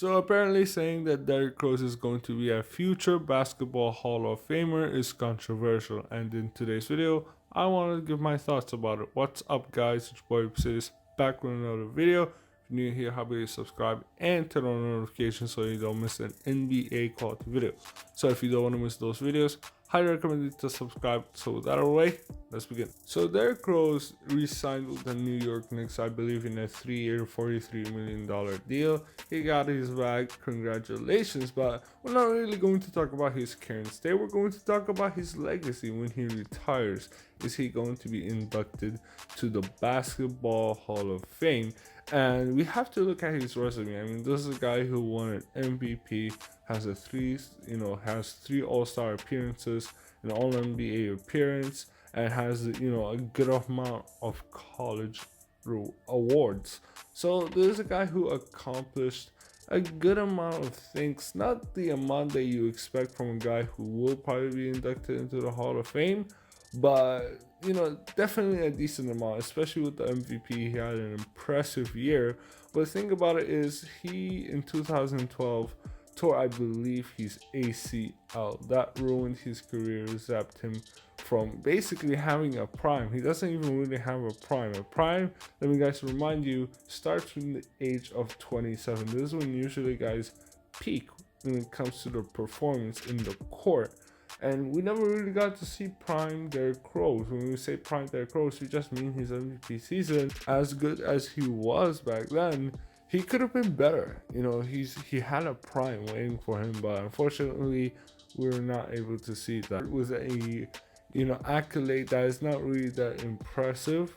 So apparently saying that Derrick Rose is going to be a future basketball Hall of Famer is controversial, and in today's video, I want to give my thoughts about it. What's up guys, it's your boy Sis, back with another video. If you're new here, how about you subscribe and turn on notifications so you don't miss an NBA quality video. So if you don't want to miss those videos, highly recommend you to subscribe. So with that out of the way, let's begin. So Derrick Rose re-signed with the New York Knicks, I believe in a 3-year, $43 million deal. He got his bag, congratulations, but we're not really going to talk about his current state. We're going to talk about his legacy when he retires. Is he going to be inducted to the Basketball Hall of Fame? And we have to look at his resume. I mean, this is a guy who won an MVP, has three All-Star appearances, an All-NBA appearance, and has a good amount of college awards. So there's a guy who accomplished a good amount of things, not the amount that you expect from a guy who will probably be inducted into the Hall of Fame, but definitely a decent amount, especially with the MVP. He had an impressive year. But the thing about it is, he in 2012 tore, I believe, his ACL. That ruined his career, zapped him from basically having a prime. He doesn't even really have a prime. A prime, let me guys remind you, starts from the age of 27. This is when usually guys peak when it comes to their performance in the court. And we never really got to see prime Derrick Rose. When we say prime Derrick Rose, we just mean his MVP season. As good as he was back then, he could have been better. He had a prime waiting for him, but unfortunately, we were not able to see that. It was a accolade that is not really that impressive.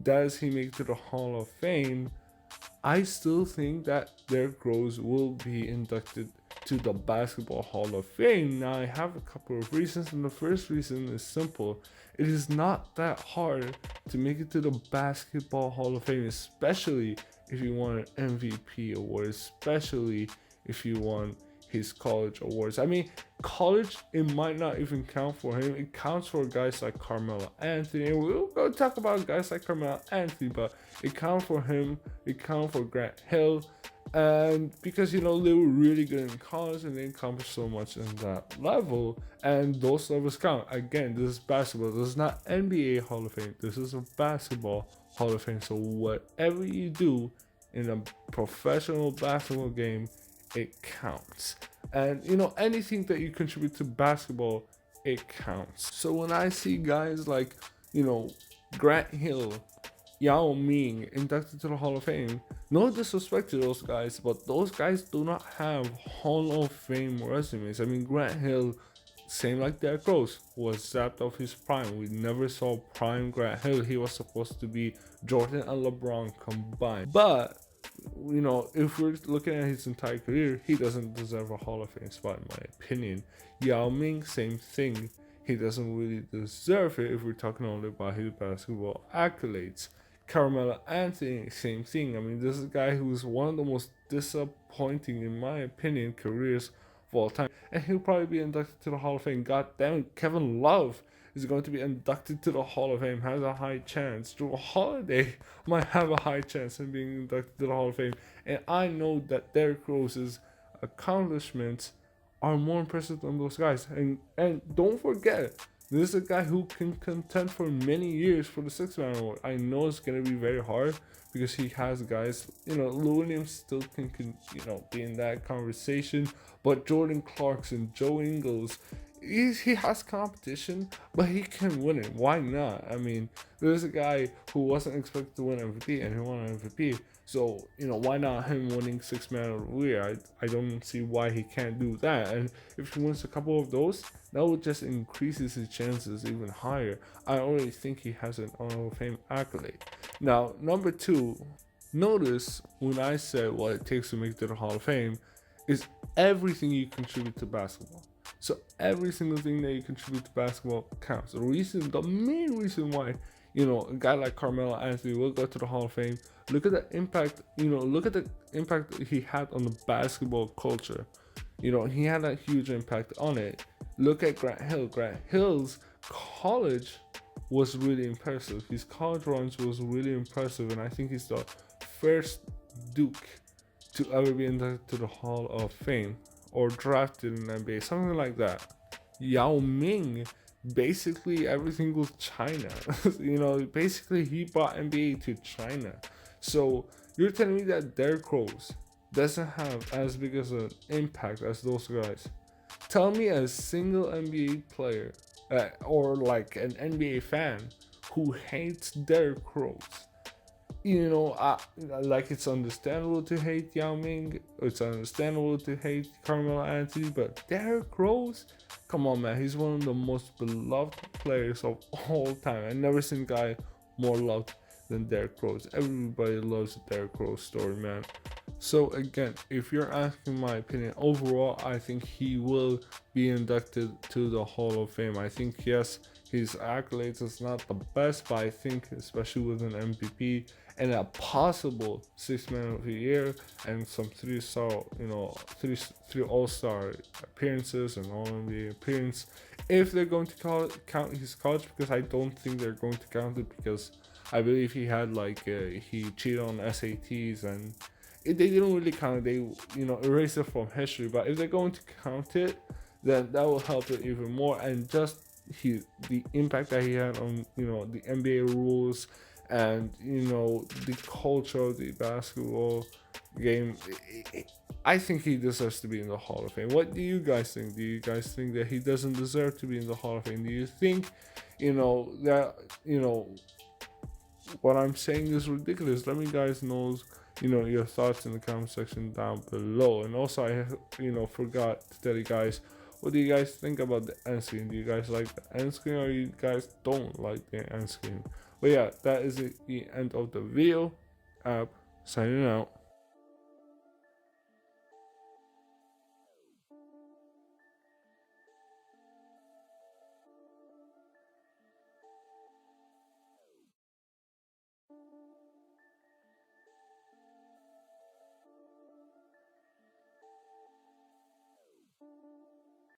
Does he make it to the Hall of Fame? I still think that Derrick Rose will be inducted to the Basketball Hall of Fame. Now, I have a couple of reasons, and the first reason is simple. It is not that hard to make it to the Basketball Hall of Fame, especially if you want an MVP award, especially if you want his college awards. I mean, college, it might not even count for him. It counts for guys like Carmelo Anthony. And we'll go talk about guys like Carmelo Anthony, but it counts for him. It counts for Grant Hill. And because they were really good in college and they accomplished so much in that level, and those levels count. Again, this is basketball. This is not NBA Hall of Fame. This is a basketball Hall of Fame. So whatever you do in a professional basketball game, it counts. And anything that you contribute to basketball, it counts. So when I see guys like Grant Hill, Yao Ming inducted to the Hall of Fame, no disrespect to those guys, but those guys do not have Hall of Fame resumes. I mean, Grant Hill, same like Derrick Rose, was zapped off his prime. We never saw prime Grant Hill. He was supposed to be Jordan and LeBron combined. But if we're looking at his entire career, he doesn't deserve a Hall of Fame spot in my opinion. Yao Ming, same thing. He doesn't really deserve it if we're talking only about his basketball accolades. Carmelo Anthony, same thing. I mean, this is a guy who is one of the most disappointing, in my opinion, careers of all time. And he'll probably be inducted to the Hall of Fame. God damn it, Kevin Love is going to be inducted to the Hall of Fame, has a high chance. Drew Holiday might have a high chance in being inducted to the Hall of Fame. And I know that Derrick Rose's accomplishments are more impressive than those guys. And don't forget, this is a guy who can contend for many years for the Sixth-Man Award. I know it's going to be very hard because he has guys, Lou Williams still can be in that conversation, but Jordan Clarkson, Joe Ingles, he has competition, but he can win it. Why not? I mean, there's a guy who wasn't expected to win MVP and he won an MVP. So, why not him winning Sixth-Man of the Year? I don't see why he can't do that. And if he wins a couple of those, that would just increases his chances even higher. I already think he has an Hall of Fame accolade. Now, number two, notice when I said what it takes to make it to the Hall of Fame is everything you contribute to basketball. So every single thing that you contribute to basketball counts. The main reason why, a guy like Carmelo Anthony will go to the Hall of Fame. Look at the impact, look at the impact that he had on the basketball culture. He had a huge impact on it. Look at Grant Hill. Grant Hill's college was really impressive. His college runs was really impressive, and I think he's the first Duke to ever be inducted to the Hall of Fame or drafted in the NBA, something like that. Yao Ming, basically everything was China. Basically he brought NBA to China. So you're telling me that Derrick Rose doesn't have as big as an impact as those guys? Tell me a single NBA player or like an NBA fan who hates Derrick Rose. Like it's understandable to hate Yao Ming, it's understandable to hate Carmelo Anthony, but Derrick Rose, come on, man, he's one of the most beloved players of all time. I've never seen a guy more loved than Derrick Rose. Everybody loves the Derrick Rose story, man. So again, if you're asking my opinion, overall, I think he will be inducted to the Hall of Fame. I think, yes, his accolades is not the best, but I think especially with an MVP and a possible 6th Man of the Year and some three All-Star appearances and All NBA appearance, if they're going to count his college, because I don't think they're going to count it, because I believe he had he cheated on SATs and they didn't really count it. They erased it from history. But if they're going to count it, then that will help it even more. And just the impact that he had on the NBA rules and the culture of the basketball game, I think he deserves to be in the Hall of Fame. What do you guys think? Do you guys think that he doesn't deserve to be in the Hall of Fame? Do you think that what I'm saying is ridiculous? Let me guys know your thoughts in the comment section down below. And also, I forgot to tell you guys, what do you guys think about the end screen? Do you guys like the end screen, or you guys don't like the end screen? But yeah, that is the end of the video. Signing out.